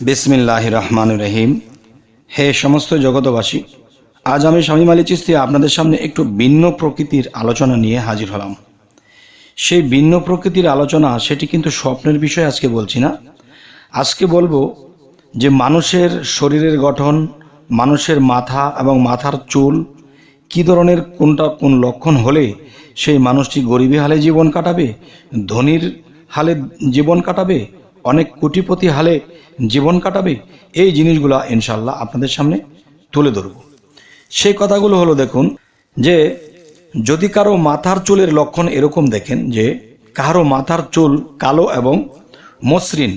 বিসমিল্লাহির রহমানির রহিম। হে সমস্ত জগতবাসী, আজ আমি শামীম আলী চিশতি আপনাদের সামনে একটু ভিন্ন প্রকৃতির আলোচনা নিয়ে হাজির হলাম। সেই ভিন্ন প্রকৃতির আলোচনা, সেটি কিন্তু স্বপ্নের বিষয় আজকে বলছি না। আজকে বলবো যে মানুষের শরীরের গঠন, মানুষের মাথা এবং মাথার চুল কী ধরনের, কোন লক্ষণ হলে সেই মানুষটি গরিবী হালে জীবন কাটাবে, ধনীর হালে জীবন কাটাবে, অনেক কোটিপতি হালে জীবন কাটাবে, এই জিনিসগুলো ইনশাল্লাহ আপনাদের সামনে তুলে ধরব। সেই কথাগুলো হলো, দেখুন যে যদি কারো মাথার চুলের লক্ষণ এরকম দেখেন যে কারো মাথার চুল কালো এবং মসৃণ,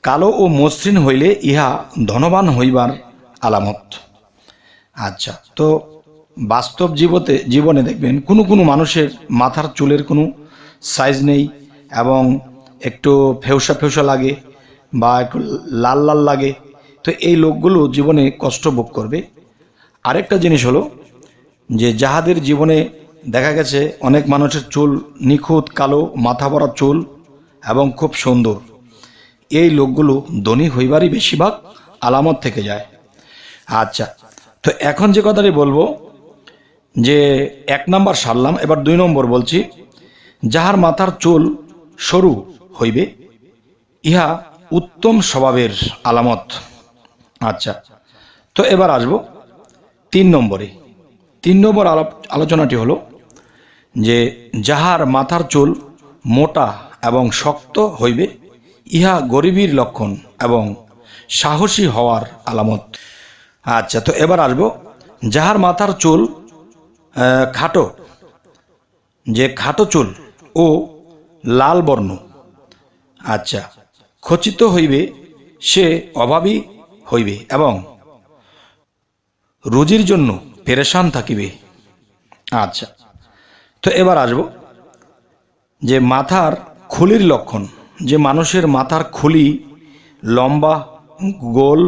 কালো ও মসৃণ হইলে ইহা ধনবান হইবার আলামত। আচ্ছা, তো বাস্তব জীবনে দেখবেন কোনো মানুষের মাথার চুলের কোনো সাইজ নেই এবং একটু ফেউসা ফেউসা লাগে বা একটু লাল লাল লাগে, তো এই লোকগুলো জীবনে কষ্ট ভোগ করবে। আরেকটা জিনিস হলো যে যাহাদের জীবনে দেখা গেছে অনেক মানুষের চুল নিখুঁত কালো, মাথা ভরা চুল এবং খুব সুন্দর, এই লোকগুলো ধনী হইবারই বেশিরভাগ আলামত থেকে যায়। আচ্ছা, তো এখন যে কথাটি বলবো যে 1 নম্বর সারলাম, এবার 2 নম্বর বলছি। যাহার মাথার চুল সরু হইবে ইহা উত্তম স্বভাবের আলামত। আচ্ছা, তো এবার আসবো 3 নম্বরে। 3 নম্বর আলোচনাটি হলো যে যাহার মাথার চুল মোটা এবং শক্ত হইবে ইহা গরিবীর লক্ষণ এবং সাহসী হওয়ার আলামত। আচ্ছা, তো এবার আসবো যাহার মাথার চুল খাটো, যে খাটো চুল ও লাল বর্ণ, আচ্ছা, খচিত হইবে সে অভাবী হইবে এবং রুজির জন্য পেরেশান থাকিবে। আচ্ছা, তো এবার আসব যে মাথার খুলির লক্ষণ, যে মানুষের মাথার খুলি লম্বা, গোল,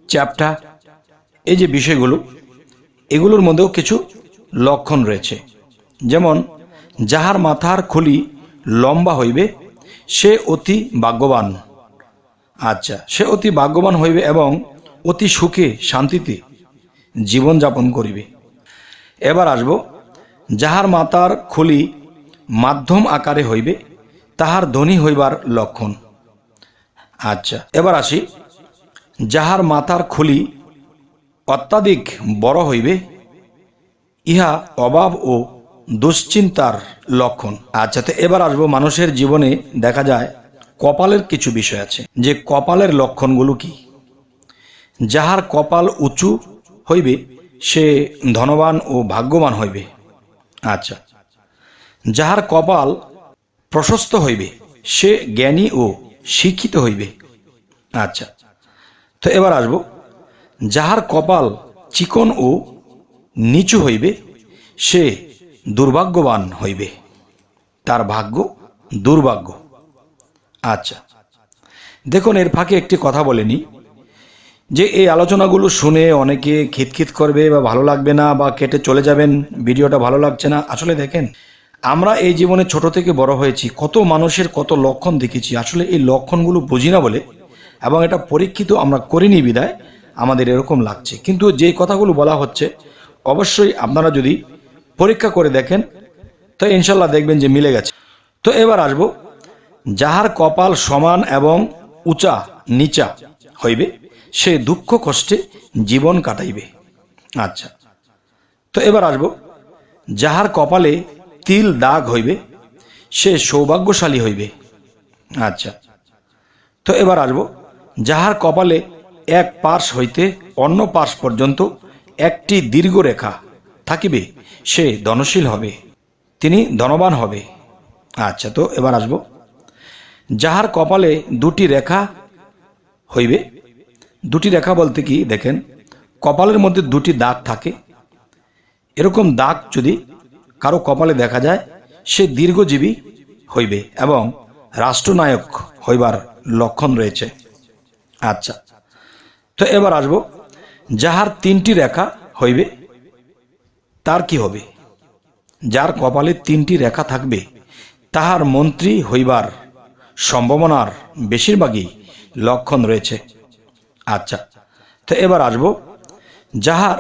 চ্যাপ্টা, এই যে বিষয়গুলো, এগুলোর মধ্যেও কিছু লক্ষণ রয়েছে। যেমন যাহার মাথার খুলি লম্বা হইবে সে অতি ভাগ্যবান। আচ্ছা, সে অতি ভাগ্যবান হইবে এবং অতি সুখে শান্তিতে জীবনযাপন করিবে। এবার আসব যাহার মাথার খুলি মাধ্যম আকারে হইবে তাহার ধনী হইবার লক্ষণ। আচ্ছা, এবার আসি যাহার মাথার খুলি অত্যাধিক বড় হইবে ইহা অভাব ও দুশ্চিন্তার লক্ষণ। আচ্ছা, তো এবার আসবো মানুষের জীবনে দেখা যায় কপালের কিছু বিষয় আছে, যে কপালের লক্ষণগুলো কি। যাহার কপাল উঁচু হইবে সে ধনবান ও ভাগ্যবান হইবে। আচ্ছা, যাহার কপাল প্রশস্ত হইবে সে জ্ঞানী ও শিক্ষিত হইবে। আচ্ছা, তো এবার আসব যাহার কপাল চিকন ও নিচু হইবে সে দুর্ভাগ্যবান হইবে, তার ভাগ্য দুর্ভাগ্য। আচ্ছা, দেখুন এর ফাঁকে একটি কথা বলেনি, যে এই আলোচনাগুলো শুনে অনেকে খিতখিত করবে বা ভালো লাগবে না বা কেটে চলে যাবেন, ভিডিওটা ভালো লাগছে না। আসলে দেখেন, আমরা এই জীবনে ছোট থেকে বড় হয়েছি, কত মানুষের কত লক্ষণ দেখেছি, আসলে এই লক্ষণগুলো বুঝি না বলে এবং এটা পরীক্ষিত আমরা করিনি বিদায় আমাদের এরকম লাগছে। কিন্তু যে কথাগুলো বলা হচ্ছে অবশ্যই আপনারা যদি পরীক্ষা করে দেখেন তো ইনশাল্লাহ দেখবেন যে মিলে গেছে। তো এবার আসব যাহার কপাল সমান এবং উঁচা নিচা হইবে সে দুঃখ কষ্টে জীবন কাটাইবে। আচ্ছা, তো এবার আসব যাহার কপালে তিল দাগ হইবে সে সৌভাগ্যশালী হইবে। আচ্ছা, তো এবার আসব যাহার কপালে এক পাশ হইতে অন্য পাশ পর্যন্ত একটি দীর্ঘ রেখা থাকিবে সে ধনশীল হবে, তিনি ধনবান হবে। আচ্ছা, তো এবার আসব যাহার কপালে দুটি রেখা হইবে, দুটি রেখা বলতে কি, দেখেন কপালের মধ্যে দুটি দাগ থাকে, এরকম দাগ যদি কারো কপালে দেখা যায় সে দীর্ঘজীবী হইবে এবং রাষ্ট্রনায়ক হইবার লক্ষণ রয়েছে। আচ্ছা, তো এবার আসব যাহার 3টি রেখা হইবে তার কি হবে। যার কপালে 3টি রেখা থাকবে তাহার মন্ত্রী হইবার সম্ভাবনার বেশিরভাগই লক্ষণ রয়েছে। আচ্ছা, তো এবার আসব, যাহার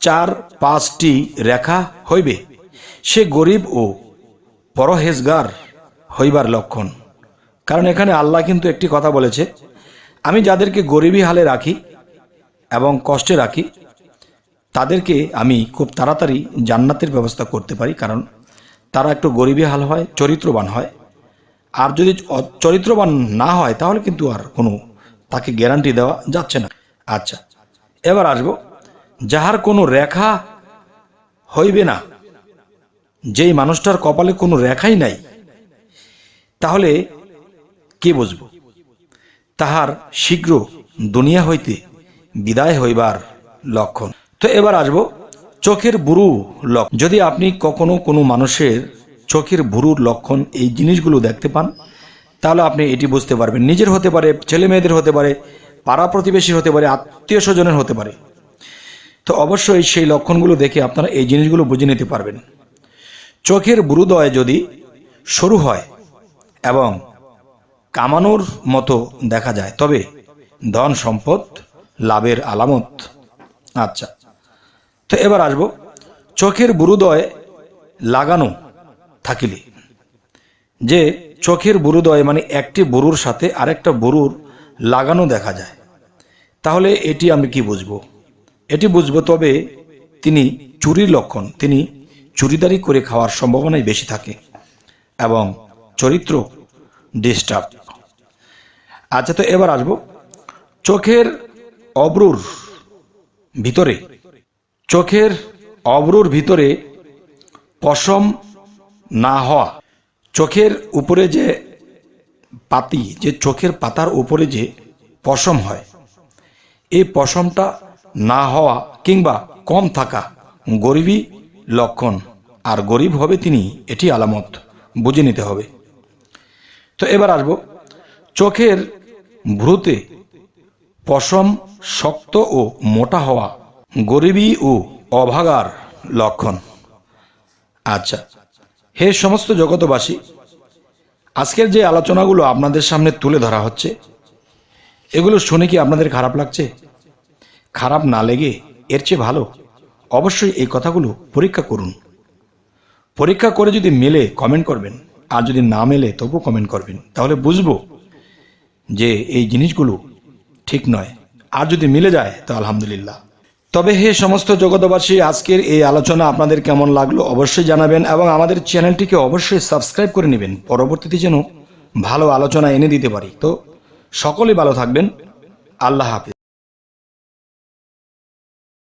4-5টি রেখা হইবে সে গরিব ও পরহেজগার হইবার লক্ষণ। কারণ এখানে আল্লাহ কিন্তু একটি কথা বলেছে, আমি যাদেরকে গরিবী হালে রাখি এবং কষ্টে রাখি তাদেরকে আমি খুব তাড়াতাড়ি জান্নাতের ব্যবস্থা করতে পারি, কারণ তারা একটু গরিবী হাল হয়, চরিত্রবান হয়। আর যদি চরিত্রবান না হয় তাহলে কিন্তু আর কোনো তাকে গ্যারান্টি দেওয়া যাচ্ছে না। আচ্ছা, এবার আসব, যাহার কোনো রেখা হইবে না, যেই মানুষটার কপালে কোনো রেখাই নাই, তাহলে কি বুঝব? তাহার শীঘ্র দুনিয়া হইতে বিদায় হইবার লক্ষণ। তো এবার আসব, চোখের বুরু লক্ষণ। যদি আপনি কখনো কোনো মানুষের চোখের বুরুর লক্ষণ এই জিনিসগুলো দেখতে পান, তাহলে আপনি এটি বুঝতে পারবেন। নিজের হতে পারে, ছেলে মেয়েদের হতে পারে, পাড়া প্রতিবেশীর হতে পারে, আত্মীয় স্বজনের হতে পারে। তো অবশ্যই সেই লক্ষণগুলো দেখে আপনারা এই জিনিসগুলো বুঝে নিতে পারবেন। চোখের বুরুদয় যদি সরু হয় এবং কামানোর মতো দেখা যায় তবে ধন সম্পদ লাভের আলামত। আচ্ছা, তো এবার আসব, চোখের বুরুদয় লাগানো থাকিলে, যে চোখের বুরুদয় মানে একটি বুরুর সাথে আরেকটা বুরুর লাগানো দেখা যায়, তাহলে এটি আমি কি বুঝবো? এটি বুঝবো তবে তিনি চুরির লক্ষণ, তিনি চুরিদারি করে খাওয়ার সম্ভাবনাই বেশি থাকে এবং চরিত্র ডিস্টার্ব। আচ্ছা, তো এবার আসব, চোখের অব্রুর ভিতরে, চোখের অব্রুর ভিতরে পশম না হওয়া, চোখের উপরে যে পাতি, যে চোখের পাতার উপরে যে পশম হয়, এই পশমটা না হওয়া কিংবা কম থাকা গরিবী লক্ষণ। আর গরিব হবে তিনি, এটি আলামত, বুঝে নিতে হবে। তো এবার আসব, চোখের ভ্রুতে পশম শক্ত ও মোটা হওয়া গরিবী ও অভাগার লক্ষণ। আচ্ছা, হে সমস্ত জগতবাসী, আজকের যে আলোচনাগুলো আপনাদের সামনে তুলে ধরা হচ্ছে, এগুলো শুনে কি আপনাদের খারাপ লাগছে? খারাপ না লেগে এর চেয়ে ভালো অবশ্যই এই কথাগুলো পরীক্ষা করুন। পরীক্ষা করে যদি মেলে কমেন্ট করবেন, আর যদি না মেলে তবু কমেন্ট করবেন, তাহলে বুঝবো যে এই জিনিসগুলো ঠিক নয়। আর যদি মিলে যায় তো আলহামদুলিল্লাহ। তবে হে সমস্ত জগতবাসী, আজকের এই আলোচনা আপনাদের কেমন লাগলো অবশ্যই জানাবেন এবং আমাদের চ্যানেলটিকে অবশ্যই সাবস্ক্রাইব করে নেবেন, পরবর্তীতে যেন ভালো আলোচনা এনে দিতে পারি। তো সকলেই ভালো থাকবেন। আল্লাহ হাফেজ।